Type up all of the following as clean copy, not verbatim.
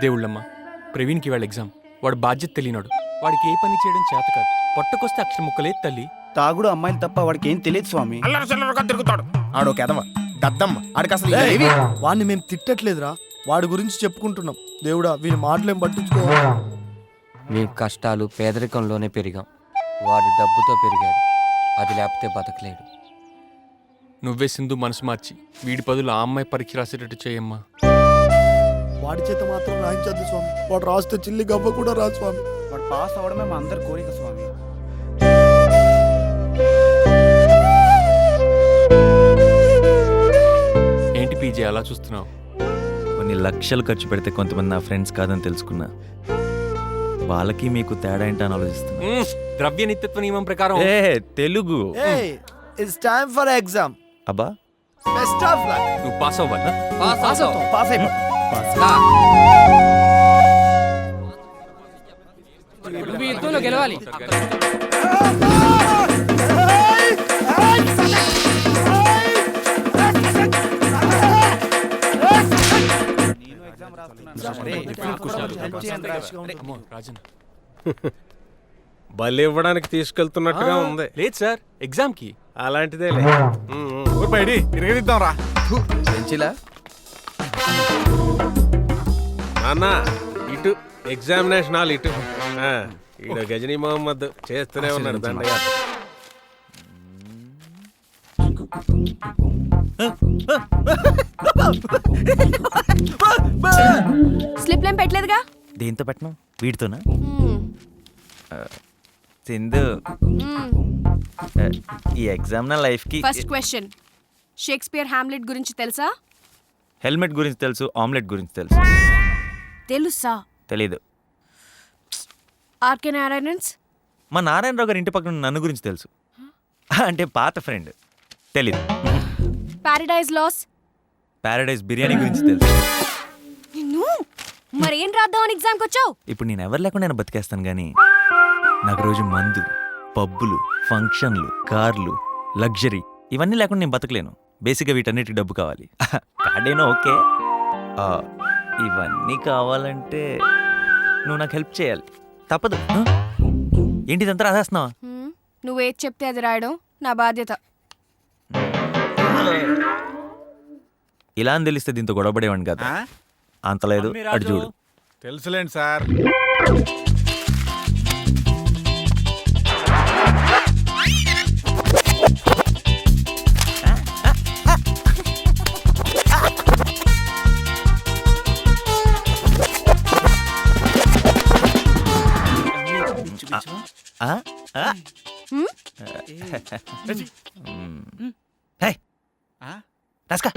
దేవుళ్ళమ్మ, ప్రవీణ్కి వాళ్ళ ఎగ్జామ్. వాడు బాధ్యత తెలియనాడు. వాడికి ఏ పని చేయడం చేత కాదు. పొట్టకొస్తే అక్షర ముక్కలేదు తల్లి. తాగుడు అమ్మాయిలు తప్ప వాడికి ఏం తెలియదు స్వామి. అల్లరి చిల్లరగా తిరుగుతాడు. ఆడో కెదవ దద్దమ్మ ఆడికి అసలు వాడిని మేము తిట్టట్లేదురా, వాడి గురించి చెప్పుకుంటున్నాం. దేవుడా వీని మాటలేం పట్టించుకో. మేము కష్టాలు పేదరికంలోనే పెరిగాం. వాడు డబ్బుతో పెరిగాడు. అది లేకపోతే బతకలేడు. నువ్వే సింధు మనసు మార్చి వీడి బదులు ఆ అమ్మాయి పరీక్ష రాసేటట్టు చేయమ్మా. వాడి చేత మాత్రం రాయించద్దు స్వామి. వాడు రాస్తే చిల్లి గవ్వ కూడా రాదు స్వామి. వాడు పాస్ అవడమే మా అందరి కోరిక స్వామి. ఏంటి పీజే అలా చూస్తున్నావు? కొన్ని లక్షలు ఖర్చు పెడితే కొంతమంది నా ఫ్రెండ్స్ కాదని తెలుసుకున్నా. వాళ్ళకి మీకు తేడా ఏంటని ఆలోచిస్తున్నా. ద్రవ్య నిత్యత్వ నియమం ప్రకారం Telugu. It's time for exam. అబ్బా బెస్ట్ ఆఫ్ లక్. నువ్వు పాస్ అవ్వాలి. పాస్ అయిపో. గెలవాలి. రాజన్ బలి ఇవ్వడానికి తీసుకెళ్తున్నట్టుగా ఉంది. లేదు సార్, ఎగ్జామ్ కి. అలాంటిదే రా అన్న ఇటు ఎగ్జామినేషన్ హాల్ ఇటు. ఈడ గజనీ మొహమ్మద్ చేస్తూనే ఉన్నాడు దండగా. స్లిప్ లేం పెట్టలేదుగా? దేంతో పెట్టను? వీడితోనా? సింధు, ఈ ఎగ్జామ్ నా లైఫ్ కి. ఫస్ట్ క్వశ్చన్, షేక్స్పియర్ హామ్లెట్ గురించి తెలుసా? హెల్మెట్ గురించి తెలుసు, ఆమ్లెట్ గురించి తెలుసు. తెలుసా? తెలీదు. ఆర్కే నారాయణన్స్? మా నారాయణరావు గారి ఇంటి పక్కన నన్ను గురించి తెలుసు. అంటే పాత ఫ్రెండ్. తెలీదు. Paradise loss? పారడైజ్ బిర్యానీ గురించి తెలుసు. మరేం రాద్దామని ఎగ్జామ్కి వచ్చావు? ఇప్పుడు నేను ఎవరు లేకుండా నేను బతికేస్తాను కానీ నాకు రోజు మందు, పబ్బులు, ఫంక్షన్లు, కార్లు, లగ్జరీ ఇవన్నీ లేకుండా నేను బతకలేను. బేసిక్గా వీటన్నిటికి డబ్బు కావాలి. కార్డేనో ఓకే. ఇవన్నీ కావాలంటే నువ్వు నాకు హెల్ప్ చేయాలి. తప్పదు. ఏంటిదంతా రాసేస్తున్నావా? నువ్వేది చెప్తే అది రాయడం నా బాధ్యత. ఇలా అని తెలిస్తే దీంతో గొడవపడేవాడిని కదా. అంతలేదు. అటు చూడు. తెలుసులేండి సార్. రాస్కా.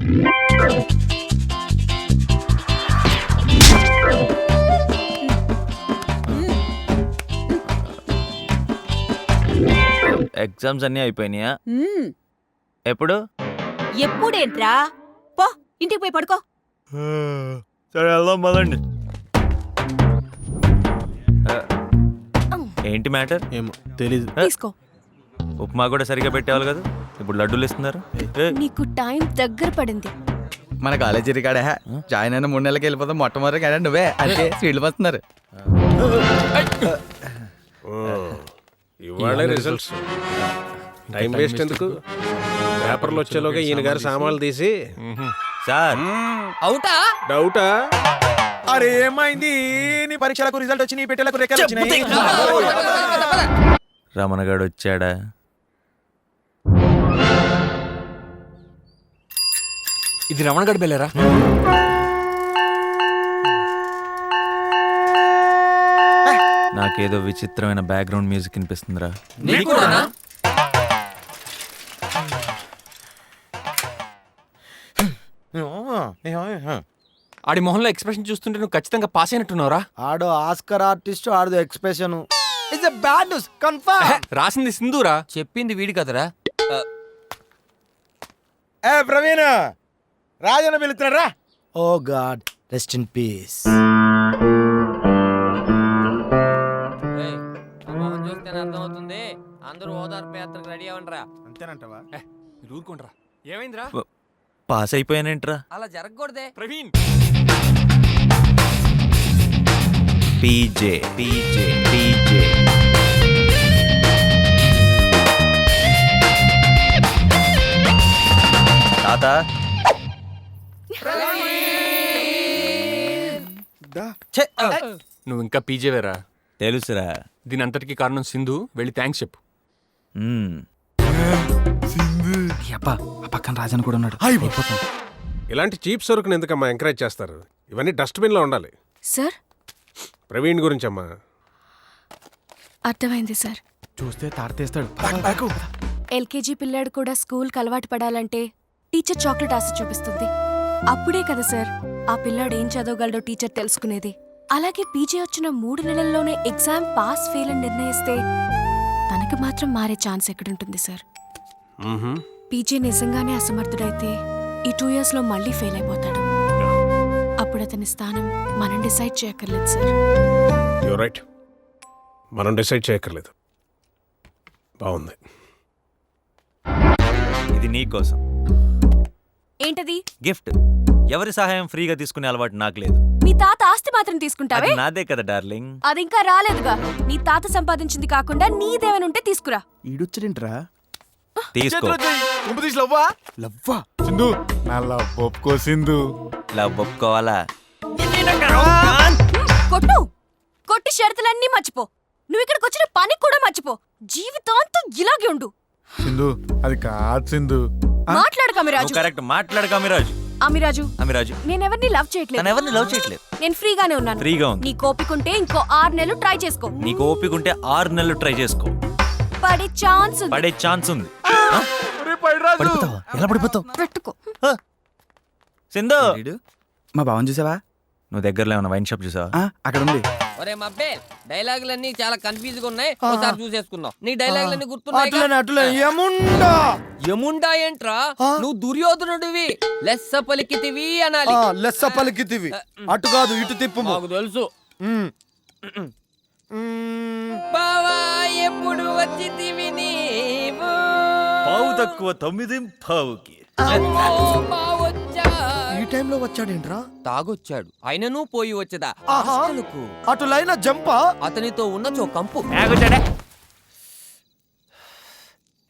ఎగ్జామ్స్ అన్నీ అయిపోయినాయా? ఎప్పుడు? ఎప్పుడేంట్రా? పో ఇంటికి పోయి పడుకో. సరే వెళ్దాం పదండి. ఏంటి మ్యాటర్? ఏమో తెలీదు. తీసుకో. ఉప్మా కూడా సరిగా పెట్టేవాళ్ళు కదా, ఇప్పుడు లడ్డూలు ఇస్తున్నారు. నీకు టైం దగ్గర పడింది. మన కాలేజీ రికార్డే జాయిన్ అయిన 3 నెలలకి వెళ్ళిపోతాం. మొట్టమొదటి కానీ నువ్వే అంటే స్వీట్లు వస్తున్నారు. ఇవాళ రిజల్ట్స్. టైం వేస్ట్ ఎందుకు? పేపర్లు వచ్చేలోగా ఈయన గారు సామాన్లు తీసి. సార్ అవుటా? డౌటా? అరే ఏమైంది? నీ పరీక్షలకు రిజల్ట్ వచ్చి నీ పెట్టేలకు రెక్కలు వచ్చినాయి. రమణగాడు వచ్చాడా? ఇది రమణగడ్ బెల్లరా? నాకేదో విచిత్రమైన బ్యాక్గ్రౌండ్ మ్యూజిక్ వినిపిస్తుందిరా. ఆడి మొహంలో ఎక్స్ప్రెషన్ చూస్తుంటే నువ్వు ఖచ్చితంగా పాస్ అయినట్టున్నావురా. ఆడో ఆస్కర్ ఆర్టిస్ట్, ఆడదో expression. It's a bad news confirm. రాసింది సింధూరా. చెప్పింది వీడి కదరా. ఏ ప్రవీణ్, రాజన్న పిలుస్తున్నారా? Oh God, rest in peace. చూస్తేనే అర్థమవుతుంది. అందరూ ఓదార్పు యాత్రకు రెడీ అవ్వండిరా. అంతేనంటవా? మీరు ఊరుకోండిరా. ఏమైందిరా? పాస్ అయిపోయానేంట్రా? అలా జరగకూడదే. Praveen PJ PJ PJ. తాత ఛే, నువ్వు ఇంకా పీజేవేరా. తెలుసురా. దీని అంతటికి కారణం సింధు. వెళ్ళి థ్యాంక్స్ చెప్పు. మ్మ్. అబ్బా ఆ పక్కన రాజన్ కూడా ఉన్నాడు. అయిపోతాం. ఇలాంటి చీప్ సరుకుని ఎందుకమ్మా ఎంకరేజ్ చేస్తారు? ఇవన్నీ డస్ట్బిన్లో ఉండాలి. సార్ ప్రవీణ్ గురించమ్మా. అర్థమైంది సార్. చూస్తే తాడతేస్తాడు. ఎల్కేజీ పిల్లాడు కూడా స్కూల్కి అలవాటు పడాలంటే టీచర్ చాక్లెట్ ఆశ చూపిస్తుంది. అప్పుడే కదా సార్ ఆ పిల్లాడు ఏం చదవగలడో టీచర్ తెలుసుకునేది. అలాగే పీజీ వచ్చిన 3 నెలల్లోనే ఎగ్జామ్ పాస్ ఫెయిల్ అని నిర్ణయిస్తే తనకి మాత్రం మారే ఛాన్స్ ఎక్కడుంటుంది సార్? పీజీ నిజంగానే అసమర్థుడైతే ఈ 2 yearsలో మళ్ళీ ఫెయిల్ అయిపోతాడు. అప్పుడు అతని స్థానం మనం డిసైడ్ చేయక్కర్లేదు సార్. You're right. మనం డిసైడ్ చేయక్కర్లేదు. బాగుంది. ఇది నీకోసం ఏంటది? గిఫ్ట్. ఎవరి సహాయం ఫ్రీగా తీసుకునే అలవాటు నాకు లేదు. మీ తాత ఆస్తి మాత్రం తీసుకుంటావే? అది నాదే కదా డార్లింగ్. అది ఇంకా రాలేదుగా. నీ తాత సంపాదించింది కాకుండా నీదేమైనా తీసుకురా. ఈడొచ్చడేంట్రా? తీసుకో. లవ్వా సింధు నా లవ్ ఒప్పుకో సింధు. లవ్ ఒప్పుకోవాలా? కొట్టు కొట్టి షరతులన్నీ మర్చిపో. నువ్వు ఇక్కడికి వచ్చిన పని కూడా మర్చిపో. జీవితాంతం ఇలాగే ఉండు. సింధు అది కాదు సింధు. మాట్లాడు అమిరాజు. కరెక్ట్ మాట్లాడక అమిరాజు. అమిరాజు అమిరాజు నేనెవరిని లవ్ చేయట్లేదు. తను ఎవరిని లవ్ చేయట్లేదు. నేను ఫ్రీగానే ఉన్నాను. ఫ్రీగా ఉంది. నీ కోపికుంటే ఇంకో 6 నెలలు ట్రై చేసుకో. నీకు ఓపిక ఉంటే 6 నెలలు ట్రై చేసుకో. పడే ఛాన్స్ ఉంది. పడే ఛాన్స్ ఉంది. పడిపోతావా? ఎలా పడిపోతావు? పెట్టుకో. సింధు మా బావని చూసావా? నువ్వు దగ్గరలో ఏమైనా వైన్ షాప్ చూసావా? అక్కడ ఉంది. ఒరే మబ్బే డైలాగులన్నీ చాలా కన్ఫ్యూజ్ గా ఉన్నాయి. ఒకసారి చూసేసుకుందాం. నీ డైలాగులన్నీ గుర్తున్నాయి? యముండా ఏంట్రా? నువ్వు దుర్యోధనుడివి. లెస్స పలికితివి అనాలి. లెస్స పలికితివి. అటు కాదు ఇటు తిప్పు. నాకు తెలుసు. బావా ఎప్పుడు వచ్చితివి నీవు? పావు తక్కువ 9 పావుకి. అమ్మో, బావొచ్చా. ఈ టైంలో వచ్చాడేంట్రా? తాగొచ్చాడు. అయినను పోయి వచ్చదా? అటు లైన్ జంపా. అతనితో ఉన్న కంపు.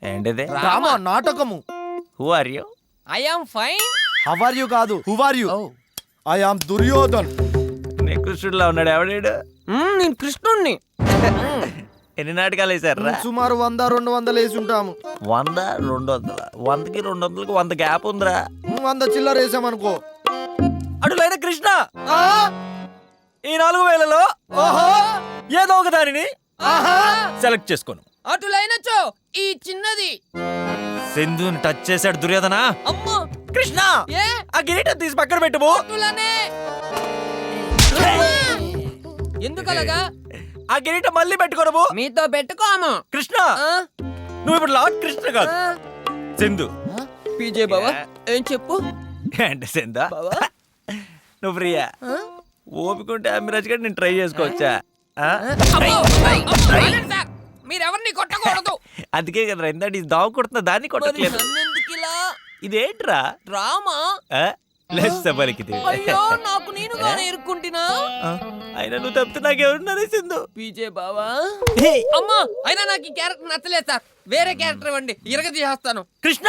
ఏంటిది? డ్రామా నాటకము. Who are you? I am fine. How are you కాదు who are you. I am Duryodhan. నీ కృష్ణుడిలా ఉన్నాడు ఎవడాడు? నేను కృష్ణుణ్ణి. ఎన్ని నాటకాలు వేసారా? సుమారు 100-200 వేసి ఉంటాము. 100 200 100కి 200కి 100 గ్యాప్ ఉందిరా. 100 చిల్లర వేసామనుకో. అటులైన కృష్ణ ఈ 4000లో ఏదో ఒక దానిని సెలెక్ట్ చేసుకోను. అటులైనచో ఈ చిన్నది. సింధుని టచ్ చేశాడు దుర్యోధన. అమ్మో కృష్ణ ఏ ఆ కిరీటం తీసి పక్కన పెట్టుము. అటులనే. ఎందుకలగా? ఆ కిరీటం మళ్ళీ పెట్టుకోను. మీతో పెట్టుకోము. కృష్ణ నువ్వు ఇప్పుడు లార్డ్ కృష్ణ కాదు, సింధు. పీజే బావా ఏం చెప్పు? అంటే సింధు నువ్వు ప్రియా ఓపికంటే అమ్మిరాజు గారు నేను ట్రై చేసుకోవచ్చా? మీరెవరిని కొట్టకూడదు. అందుకే కదా ఇందాక దావు కొడుతున్నా దాన్ని కొట్టట్లేదు. ఇదేంట్రా డ్రామా? లెస్స పలికితే. అయ్యో నాకు నేనుగానే ఇరుక్కుంటున్నా. అయినా నువ్వు తప్పితే నాకెవరున్నారే సింధు. పీజే బావా అమ్మా అయినా నాకు ఈ క్యారెక్టర్ నచ్చలేదు సార్. వేరే క్యారెక్టర్ ఇవ్వండి, ఇరగ తీసేస్తాను. కృష్ణ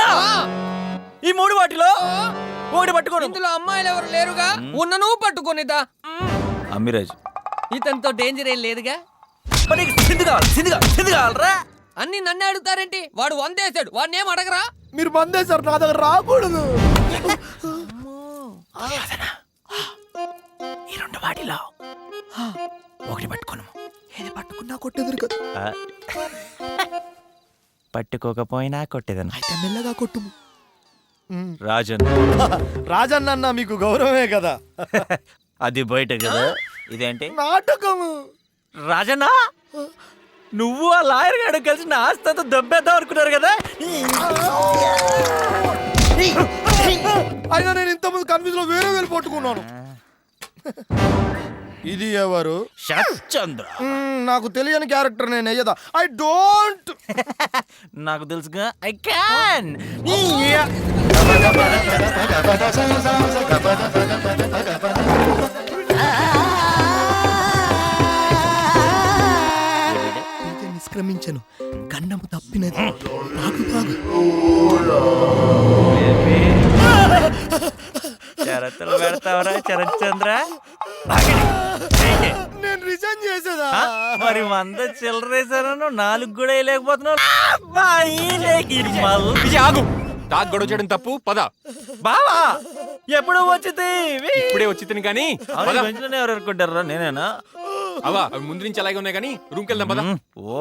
ఈ 3 వాటిలో ఒకటి పట్టుకోను. ఇందులో అమ్మాయిలు ఎవరు లేరుగా. ఉన్నను పట్టుకోనిదా. అమ్మిరాజు ఇతనితో డేంజర్ ఏం లేదుగా. సింధు కావాలి, సింధు కావాలరా. అన్ని నన్ను అడుగుతారేంటి? వాడు 100 వేసాడు, వాడిని ఏం అడగరా? మీరు బందేశారు, నా దగ్గర రాకూడదు. ఈ 2 వాటిలో ఒకటి పట్టుకోను. ఏది పట్టుకున్నా కొట్టేదురు కదా. పట్టుకోకపోయినా కొట్టేదను. అయితే మెల్లగా కొట్టుము. రాజన్ రాజన్న మీకు గౌరవమే కదా. అది బయట కదా. ఇదేంటి నాటకము? రాజన్న నువ్వు ఆ లాయర్ గారు కలిసి నా ఆస్తంతా దబ్బేద్దాం అనుకున్నారు కదా. అయినా నేను ఇంతకుముందు కన్ఫ్యూజ్ లో వేరే పట్టుకున్నాను. ఇది ఎవరు? చంద్ర. నాకు తెలియని క్యారెక్టర్ నేను అయ్యదా. I don't. నాకు తెలుసుగా. I can. సంక్రమించను కన్నము తప్పినది బాగు బాగు షరతులు పెడతావరా చరచంద్ర నేను రిజైన్ చేసేదా మరి 100 చిల్లరేసాను 4 కూడా వేయలేకపోతున్నావు విజయ్ ఆగు తాగు గొడవ చేయడం తప్పు పద బావా ఎప్పుడు వచ్చింది ఇప్పుడే వచ్చి తిని కానీ ఎవరు అనుకుంటారా నేనేనా అవా అవి ముందు నుంచి అలాగే ఉన్నాయి కానీ రూమ్కి వెళ్దాం పద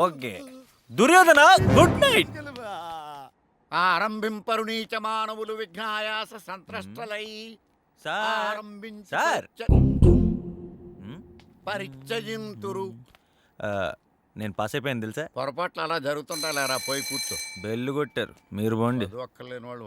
ఓకే దుర్యోధన గుడ్ నైట్ ఆరంభింపరు నీచ మానవులు విఘ్నాయాస సంత్రష్టలై సార్ సార్ పరిచయింతురు. నేను పాస్ అయిపోయాను తెలుసా పొరపాట్లు అలా జరుగుతుంటా లేరా, పోయి కూర్చో. బెల్లు కొట్టారు మీరు పోండి ఒక్కలేని వాళ్ళు